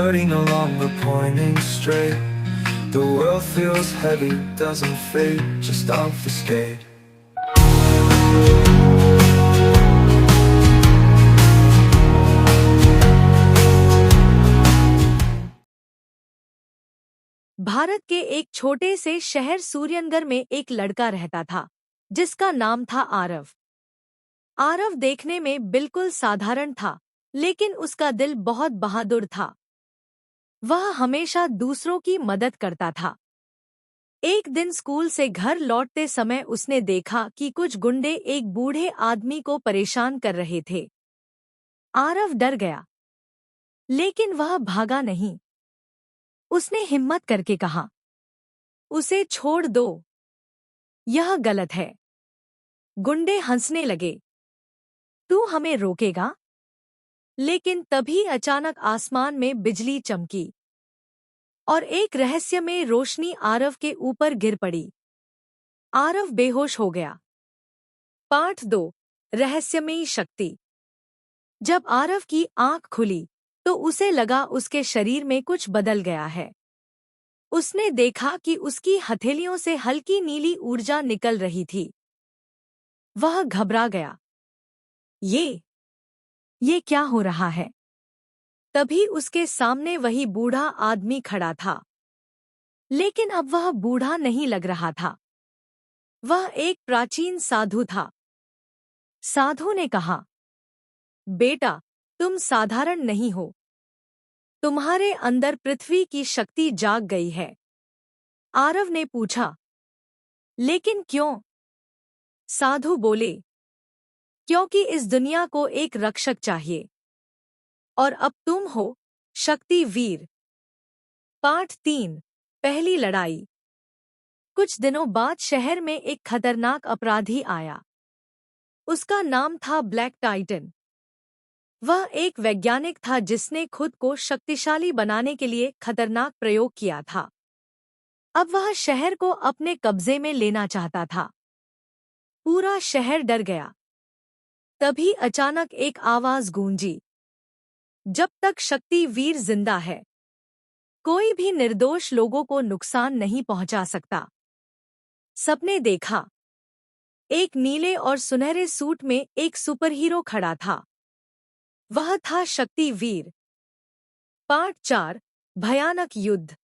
skirting along the pointing straight. The world feels heavy, doesn't fade, just obfuscate. Bharat के एक छोटे से शहर सूर्यनगर में एक लड़का रहता था जिसका नाम था आरव। आरव देखने में बिल्कुल साधारण था, लेकिन उसका दिल बहुत बहादुर था। वह हमेशा दूसरों की मदद करता था। एक दिन स्कूल से घर लौटते समय उसने देखा कि कुछ गुंडे एक बूढ़े आदमी को परेशान कर रहे थे। आरव डर गया, लेकिन वह भागा नहीं। उसने हिम्मत करके कहा, उसे छोड़ दो, यह गलत है। गुंडे हंसने लगे, तू हमें रोकेगा? लेकिन तभी अचानक आसमान में बिजली चमकी और एक रहस्यमय रोशनी आरव के ऊपर गिर पड़ी। आरव बेहोश हो गया। पाठ 2, रहस्यमयी शक्ति। जब आरव की आंख खुली तो उसे लगा उसके शरीर में कुछ बदल गया है। उसने देखा कि उसकी हथेलियों से हल्की नीली ऊर्जा निकल रही थी। वह घबरा गया। ये क्या हो रहा है? तभी उसके सामने वही बूढ़ा आदमी खड़ा था। लेकिन अब वह बूढ़ा नहीं लग रहा था। वह एक प्राचीन साधु था। साधु ने कहा, बेटा, तुम साधारण नहीं हो। तुम्हारे अंदर पृथ्वी की शक्ति जाग गई है। आरव ने पूछा, लेकिन क्यों? साधु बोले, क्योंकि इस दुनिया को एक रक्षक चाहिए, और अब तुम हो शक्ति वीर। पाठ 3, पहली लड़ाई। कुछ दिनों बाद शहर में एक खतरनाक अपराधी आया। उसका नाम था ब्लैक टाइटन। वह एक वैज्ञानिक था जिसने खुद को शक्तिशाली बनाने के लिए खतरनाक प्रयोग किया था। अब वह शहर को अपने कब्जे में लेना चाहता था। पूरा शहर डर गया। तभी अचानक एक आवाज गूंजी, जब तक शक्ति वीर जिंदा है, कोई भी निर्दोष लोगों को नुकसान नहीं पहुंचा सकता। सबने देखा, एक नीले और सुनहरे सूट में एक सुपरहीरो खड़ा था। वह था शक्ति वीर। पार्ट 4, भयानक युद्ध।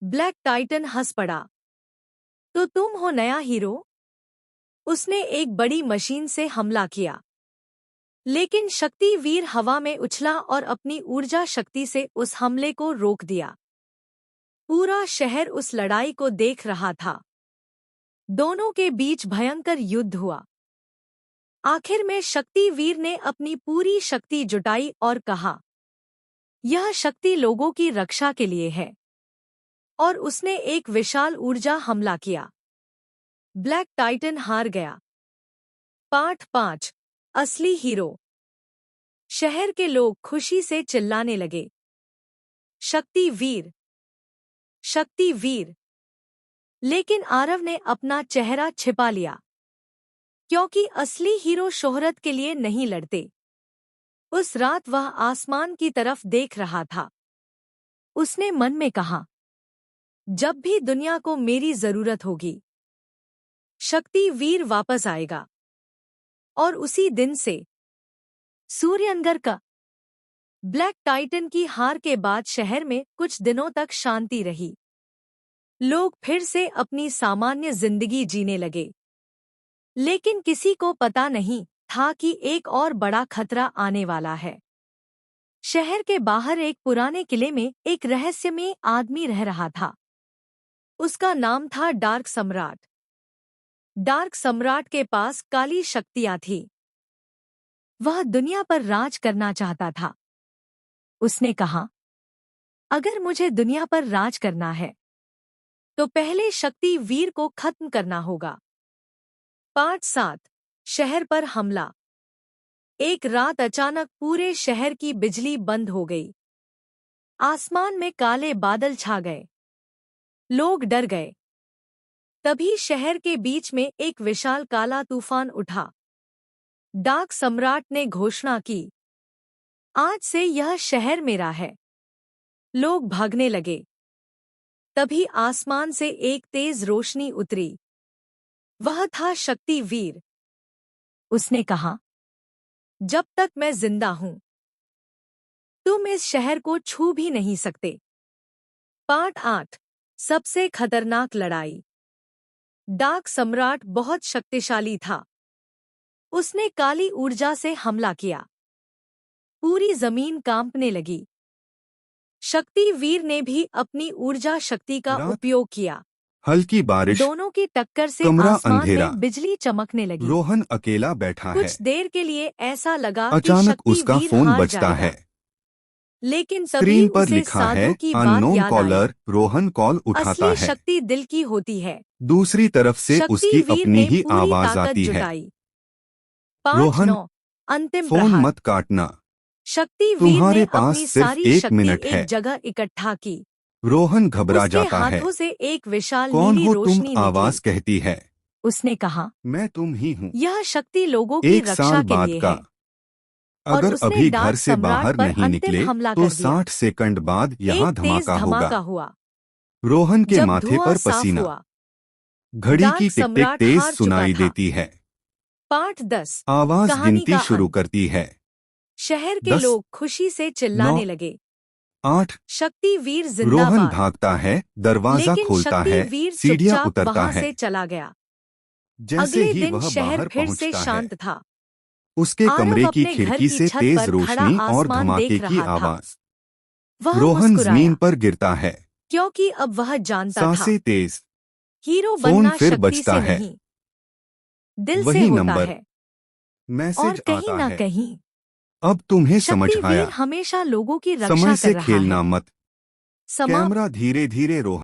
ब्लैक टाइटन हंस पड़ा, तो तुम हो नया हीरो? उसने एक बड़ी मशीन से हमला किया, लेकिन शक्ति वीर हवा में उछला और अपनी ऊर्जा शक्ति से उस हमले को रोक दिया। पूरा शहर उस लड़ाई को देख रहा था। दोनों के बीच भयंकर युद्ध हुआ। आखिर में शक्ति वीर ने अपनी पूरी शक्ति जुटाई और कहा, यह शक्ति लोगों की रक्षा के लिए है। और उसने एक विशाल ऊर्जा हमला किया। ब्लैक टाइटन हार गया। पाठ 5, असली हीरो। शहर के लोग खुशी से चिल्लाने लगे, शक्ति वीर, शक्ति वीर। लेकिन आरव ने अपना चेहरा छिपा लिया, क्योंकि असली हीरो शोहरत के लिए नहीं लड़ते। उस रात वह आसमान की तरफ देख रहा था। उसने मन में कहा, जब भी दुनिया को मेरी जरूरत होगी, शक्ति वीर वापस आएगा। और उसी दिन से सूर्यनगर का ब्लैक टाइटन की हार के बाद शहर में कुछ दिनों तक शांति रही। लोग फिर से अपनी सामान्य जिंदगी जीने लगे। लेकिन किसी को पता नहीं था कि एक और बड़ा खतरा आने वाला है। शहर के बाहर एक पुराने किले में एक रहस्यमय आदमी रह रहा था। उसका नाम था डार्क सम्राट। डार्क सम्राट के पास काली शक्तियां थी। वह दुनिया पर राज करना चाहता था। उसने कहा, अगर मुझे दुनिया पर राज करना है, तो पहले शक्ति वीर को खत्म करना होगा। पार्ट 7, शहर पर हमला। एक रात अचानक पूरे शहर की बिजली बंद हो गई। आसमान में काले बादल छा गए। लोग डर गए। तभी शहर के बीच में एक विशाल काला तूफान उठा। डार्क सम्राट ने घोषणा की, आज से यह शहर मेरा है। लोग भागने लगे। तभी आसमान से एक तेज रोशनी उतरी। वह था शक्तिवीर। उसने कहा, जब तक मैं जिंदा हूं, तुम इस शहर को छू भी नहीं सकते। पार्ट 8 सबसे खतरनाक लड़ाई। डार्क सम्राट बहुत शक्तिशाली था। उसने काली ऊर्जा से हमला किया। पूरी जमीन कांपने लगी। शक्तिवीर ने भी अपनी ऊर्जा शक्ति का रात, उपयोग किया। हल्की बारिश, दोनों की टक्कर से कमरा आसमान अंधेरा। में बिजली चमकने लगी। रोहन अकेला बैठा है। कुछ देर के लिए ऐसा लगा कि अचानक उसका शक्तिवीर फोन हार बजता जाएगा। है। लेकिन तभी स्क्रीन पर उसे लिखा है साधु की बात अननोन याद आई। कॉलर। रोहन कॉल उठाता असली है। शक्ति दिल की होती है। दूसरी तरफ से उसकी शक्तिवीर अपनी ने ही पूरी आवाज ताकत आती है। जुटाई। 5 रोहन, 9 अंतिम फोन प्रहार। मत काटना। शक्तिवीर तुम्हारे ने पास अपनी सिर्फ सारी 1 शक्ति मिनट है। एक जगह इकट्ठा की। रोहन घबरा उसके जाता है। हाथों से एक विशाल कौन नीली हो तुम? रोशनी आवाज निकली। कहती है। उसने कहा, मैं तुम ही हूँ। यह शक्ति लोगों की 1 रक्षा साल के बाद लिए का। है। और अगर उसने अभी घर डार्क से सम्राट बाहर पर नहीं अंतिम निकले हमला तो कर दिया। 60 सेकंड बाद यहाँ एक तेज धमाका होगा। धमाका हुआ। रोहन के जब माथे धुआं पर साफ पसीना। हुआ, घड़ी डार्क की टिक टिक सम्राट तेज हार चुका सुनाई था। देती है। पार्ट 10 आवाज कहानी गिनती का शुरू अंत। करती है। शहर के 10, लोग खुशी से चिल्लाने 9, लगे, 8। शक्तिवीर रोहन जिंदाबाद। भागता है, दरवाजा लेकिन खोलता है, शक्तिवीर सीढ़ियां चुपचाप उतरता वहां है। से चला गया। जैसे अगले ही दिन वह शहर बाहर फिर से पहुंचता है, शांत था। उसके आरव कमरे की अपने घर खिड़की की से छत तेज पर खड़ा रोशनी और आसमान धमाके देख की रहा था। आवाज। वह रोहन मुस्कुराया, जमीन पर गिरता है। क्योंकि अब वह जानता था, सांसें तेज। हीरो फोन बनना फिर शक्ति बजता से है। नहीं, दिल से वही होता नंबर। है। और मैसेज कहीं आता ना है, कहीं अब तुम्हें समझ शक्तिवीर आया। हमेशा लोगों की रक्षा समय कर से रहा खेलना है। मत। समाप्त। कैमरा धीरे धीरे रोहन